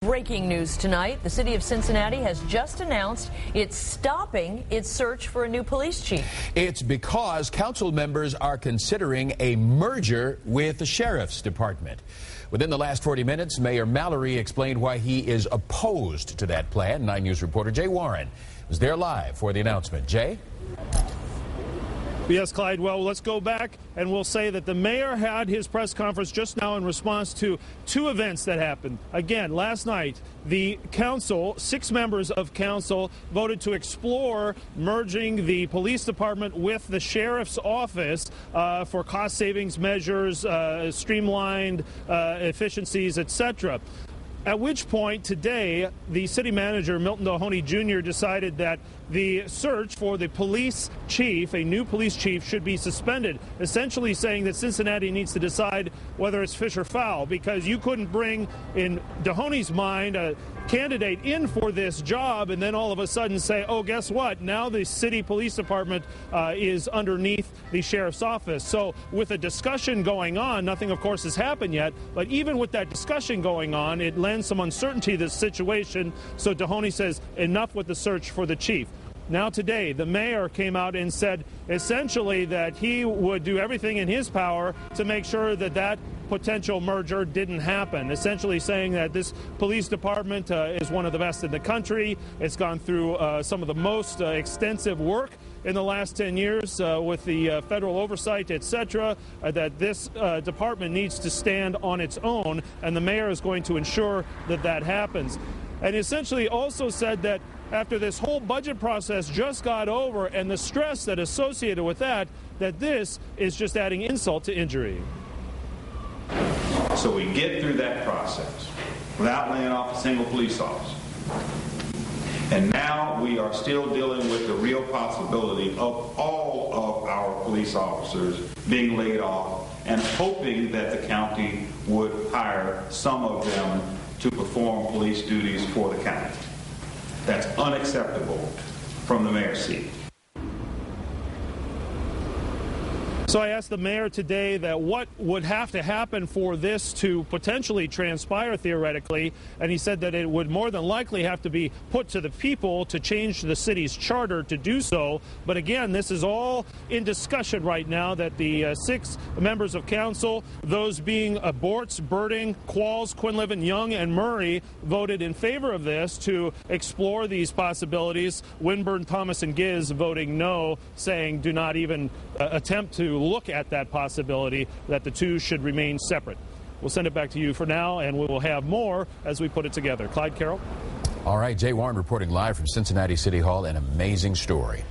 Breaking news tonight. The City of Cincinnati has just announced it's stopping its search for a new police chief. It's because council members are considering a merger with the Sheriff's Department. Within the last 40 minutes, Mayor Mallory explained why he is opposed to that plan. 9 News reporter Jay Warren was there live for the announcement. Jay? Yes, Clyde. Well, let's go back and we'll say that the mayor had his press conference just now in response to two events that happened. Again, last night, the council, 6 members of council, voted to explore merging the police department with the sheriff's office for cost savings measures, streamlined efficiencies, etc. At which point today, the city manager, Milton Dohoney Jr., decided that the search for the police chief, a new police chief, should be suspended, essentially saying that Cincinnati needs to decide whether it's fish or fowl, because you couldn't bring, in Dohoney's mind, a candidate in for this job and then all of a sudden say, oh, guess what? Now the city police department is underneath the sheriff's office. So with a discussion going on, nothing, of course, has happened yet, but even with that discussion going on, it lends some uncertainty to this situation. So Dohoney says, enough with the search for the chief. Now today, the mayor came out and said essentially that he would do everything in his power to make sure that that potential merger didn't happen, essentially saying that this police department is one of the best in the country. It's gone through some of the most extensive work in the last 10 years with the federal oversight, etc., that this department needs to stand on its own, and the mayor is going to ensure that that happens. And essentially also said that after this whole budget process just got over and the stress that associated with that, that this is just adding insult to injury. So we get through that process without laying off a single police officer. And now we are still dealing with the real possibility of all of our police officers being laid off and hoping that the county would hire some of them to perform police duties for the county. That's unacceptable from the mayor's seat. So I asked the mayor today that what would have to happen for this to potentially transpire theoretically, and he said that it would more than likely have to be put to the people to change the city's charter to do so. But again, this is all in discussion right now, that the 6 members of council, those being Bortz, Birding, Qualls, Quinlivan, Young, and Murray, voted in favor of this to explore these possibilities. Winburn, Thomas, and Giz voting no, saying do not even attempt to look at that possibility, that the two should remain separate. We'll send it back to you for now, and we will have more as we put it together. Clyde, Carroll. All right, Jay Warren reporting live from Cincinnati City Hall. An amazing story.